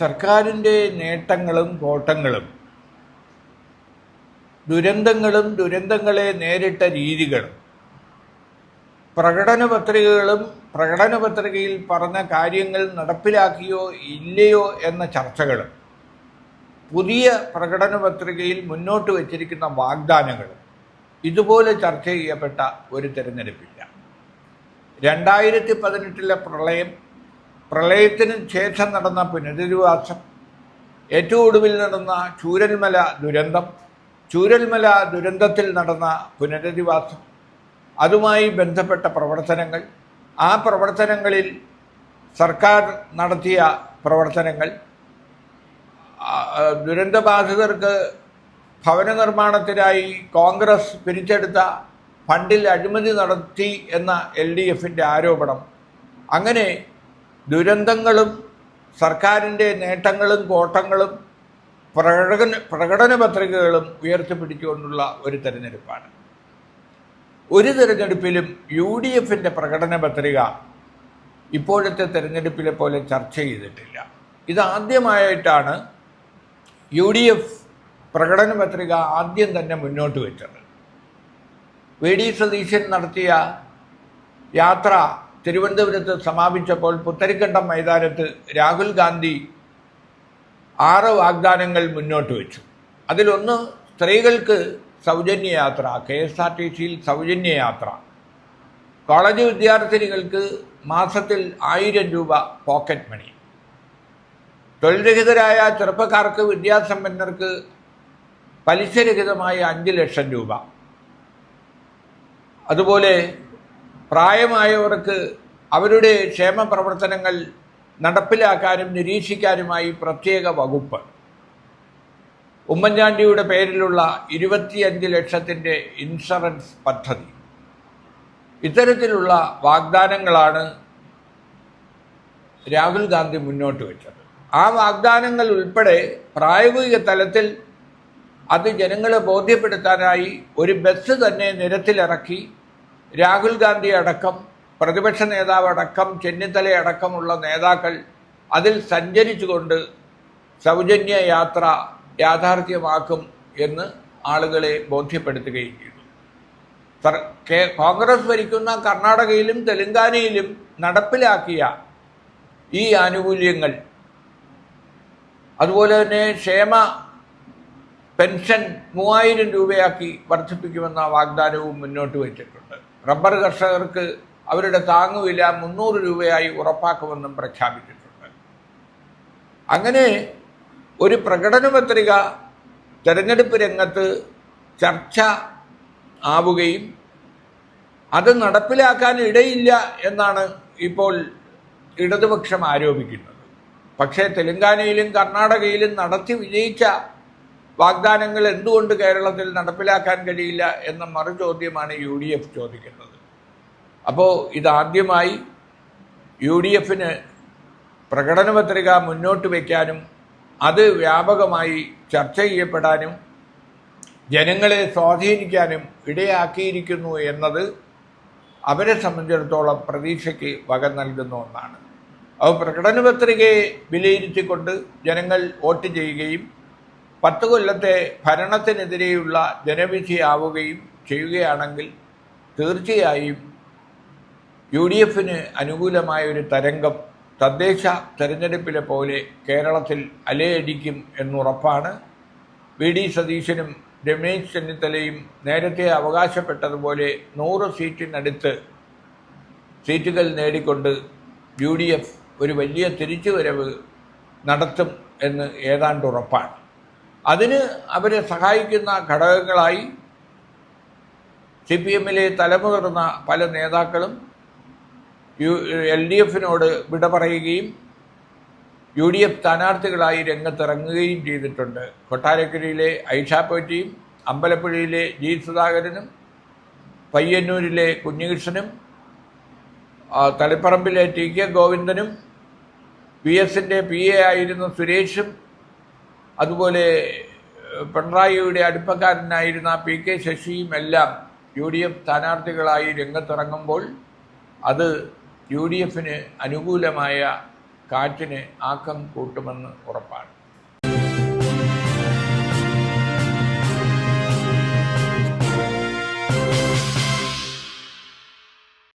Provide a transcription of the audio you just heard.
സർക്കാരിൻ്റെ നേട്ടങ്ങളും കോട്ടങ്ങളും, ദുരന്തങ്ങളും ദുരന്തങ്ങളെ നേരിട്ട രീതികളും, പ്രകടന പത്രികയിൽ പറഞ്ഞ കാര്യങ്ങൾ നടപ്പിലാക്കിയോ ഇല്ലയോ എന്ന ചർച്ചകളും, പുതിയ പ്രകടന പത്രികയിൽ മുന്നോട്ട് വച്ചിരിക്കുന്ന വാഗ്ദാനങ്ങളും ഇതുപോലെ ചർച്ച ചെയ്യപ്പെട്ട ഒരു തെരഞ്ഞെടുപ്പില്ല. 2018 പ്രളയത്തിന് ശേഷം നടന്ന പുനരധിവാസം, ഏറ്റവും ഒടുവിൽ നടന്ന ചൂരൽമല ദുരന്തത്തിൽ നടന്ന പുനരധിവാസം, അതുമായി ബന്ധപ്പെട്ട പ്രവർത്തനങ്ങൾ, ആ പ്രവർത്തനങ്ങളിൽ സർക്കാർ നടത്തിയ പ്രവർത്തനങ്ങൾ, ദുരന്തബാധിതർക്ക് ഭവന നിർമ്മാണത്തിനായി കോൺഗ്രസ് പിരിച്ചെടുത്ത ഫണ്ടിൽ അഴിമതി നടത്തി എന്ന LDFന്റെ ആരോപണം, അങ്ങനെ ദുരന്തങ്ങളും സർക്കാരിൻ്റെ നേട്ടങ്ങളും കോട്ടങ്ങളും പ്രകടന പത്രികകളും ഉയർത്തിപ്പിടിച്ചുകൊണ്ടുള്ള ഒരു തെരഞ്ഞെടുപ്പാണ്. ഒരു തെരഞ്ഞെടുപ്പിലും UDFന്റെ പ്രകടന പത്രിക ഇപ്പോഴത്തെ തെരഞ്ഞെടുപ്പിലെ പോലെ ചർച്ച ചെയ്തിട്ടില്ല. ഇതാദ്യമായിട്ടാണ് UDF പ്രകടന പത്രിക ആദ്യം തന്നെ മുന്നോട്ട് വെച്ചത്. VD സതീശൻ നടത്തിയ യാത്ര തിരുവനന്തപുരത്ത് സമാപിച്ചപ്പോൾ പുത്തരിക്കണ്ടം മൈതാനത്ത് രാഹുൽ ഗാന്ധി 6 വാഗ്ദാനങ്ങൾ മുന്നോട്ട് വെച്ചു. അതിലൊന്ന് സ്ത്രീകൾക്ക് സൗജന്യ യാത്ര, KSRTCയിൽ സൗജന്യ യാത്ര, കോളേജ് വിദ്യാർത്ഥിനികൾക്ക് മാസത്തിൽ 1000 രൂപ പോക്കറ്റ് മണി, തൊഴിൽ രഹിതരായ ചെറുപ്പക്കാർക്ക് വിദ്യാസമ്പന്നർക്ക് പലിശരഹിതമായ 5 ലക്ഷം രൂപ, അതുപോലെ പ്രായമായവർക്ക് അവരുടെ ക്ഷേമ പ്രവർത്തനങ്ങൾ നടപ്പിലാക്കാനും നിരീക്ഷിക്കാനുമായി പ്രത്യേക വകുപ്പ്, ഉമ്മൻചാണ്ടിയുടെ പേരിലുള്ള 25 ലക്ഷത്തിൻ്റെ ഇൻഷുറൻസ് പദ്ധതി, ഇത്തരത്തിലുള്ള വാഗ്ദാനങ്ങളാണ് രാഹുൽ ഗാന്ധി മുന്നോട്ട് വെച്ചത്. ആ വാഗ്ദാനങ്ങൾ ഉൾപ്പെടെ പ്രായോഗിക തലത്തിൽ അത് ജനങ്ങളെ ബോധ്യപ്പെടുത്താനായി ഒരു ബസ് തന്നെ നിരത്തിലിറക്കി രാഹുൽ ഗാന്ധി അടക്കം, പ്രതിപക്ഷ നേതാവ് അടക്കം, ചെന്നിത്തല അടക്കമുള്ള നേതാക്കൾ അതിൽ സഞ്ചരിച്ചുകൊണ്ട് സൗജന്യ യാത്ര യാഥാർത്ഥ്യമാക്കും എന്ന് ആളുകളെ ബോധ്യപ്പെടുത്തുകയും ചെയ്തു. കോൺഗ്രസ് ഭരിക്കുന്ന കർണാടകയിലും തെലങ്കാനയിലും നടപ്പിലാക്കിയ ഈ ആനുകൂല്യങ്ങൾ, അതുപോലെ തന്നെ ക്ഷേമ പെൻഷൻ 3000 രൂപയാക്കി വർദ്ധിപ്പിക്കുമെന്ന വാഗ്ദാനവും മുന്നോട്ട് വച്ചിട്ടുണ്ട്. റബ്ബർ കർഷകർക്ക് അവരുടെ താങ്ങുവില 300 രൂപയായി ഉറപ്പാക്കുമെന്നും പ്രഖ്യാപിച്ചിട്ടുണ്ട്. അങ്ങനെ ഒരു പ്രകടന പത്രിക തെരഞ്ഞെടുപ്പ് രംഗത്ത് ചർച്ച ആവുകയും അത് നടപ്പിലാക്കാൻ ഇടയില്ല എന്നാണ് ഇപ്പോൾ ഇടതുപക്ഷം ആരോപിക്കുന്നത്. പക്ഷേ തെലങ്കാനയിലും കർണാടകയിലും നടത്തി വിജയിച്ച വാഗ്ദാനങ്ങൾ എന്തുകൊണ്ട് കേരളത്തിൽ നടപ്പിലാക്കാൻ കഴിയില്ല എന്ന മറുചോദ്യമാണ് UDF ചോദിക്കുന്നത്. അപ്പോൾ ഇതാദ്യമായി UDFന് പ്രകടന പത്രിക മുന്നോട്ട് വയ്ക്കാനും അത് വ്യാപകമായി ചർച്ച ചെയ്യപ്പെടാനും ജനങ്ങളെ സ്വാധീനിക്കാനും ഇടയാക്കിയിരിക്കുന്നു എന്നത് അവരെ സംബന്ധിച്ചിടത്തോളം പ്രതീക്ഷയ്ക്ക് വക നൽകുന്ന ഒന്നാണ്. അപ്പോൾ പ്രകടന പത്രികയെ വിലയിരുത്തിക്കൊണ്ട് ജനങ്ങൾ വോട്ട് ചെയ്യുകയും 10 കൊല്ലത്തെ ഭരണത്തിനെതിരെയുള്ള ജനവിധിയാവുകയും ചെയ്യുകയാണെങ്കിൽ തീർച്ചയായും UDFന് അനുകൂലമായ ഒരു തരംഗം തദ്ദേശ തെരഞ്ഞെടുപ്പിലെ പോലെ കേരളത്തിൽ അലയടിക്കും എന്നുറപ്പാണ്. VD സതീശനും രമേശ് ചെന്നിത്തലയും നേരത്തെ അവകാശപ്പെട്ടതുപോലെ 100 സീറ്റിനടുത്ത് സീറ്റുകൾ നേടിക്കൊണ്ട് UDF ഒരു വലിയ തിരിച്ചുവരവ് നടത്തും എന്ന് ഏതാണ്ട് ഉറപ്പാണ്. അതിന് അവരെ സഹായിക്കുന്ന ഘടകങ്ങളായി CPMലെ തലമുതിർന്ന പല നേതാക്കളും LDFനോട് വിട പറയുകയും UDF സ്ഥാനാർത്ഥികളായി രംഗത്തിറങ്ങുകയും ചെയ്തിട്ടുണ്ട്. കൊട്ടാരക്കരയിലെ ഐഷാപ്പോറ്റിയും അമ്പലപ്പുഴയിലെ G സുധാകരനും പയ്യന്നൂരിലെ കുഞ്ഞികൃഷ്ണനും തളിപ്പറമ്പിലെ TK ഗോവിന്ദനും VSന്റെ PA ആയിരുന്ന സുരേഷും അതുപോലെ പിണറായിയുടെ അടുപ്പക്കാരനായിരുന്ന PK ശശിയും എല്ലാം UDF സ്ഥാനാർത്ഥികളായി രംഗത്തിറങ്ങുമ്പോൾ അത് UDFന് അനുകൂലമായ കാറ്റിന് ആക്കം കൂട്ടുമെന്ന് ഉറപ്പാണ്.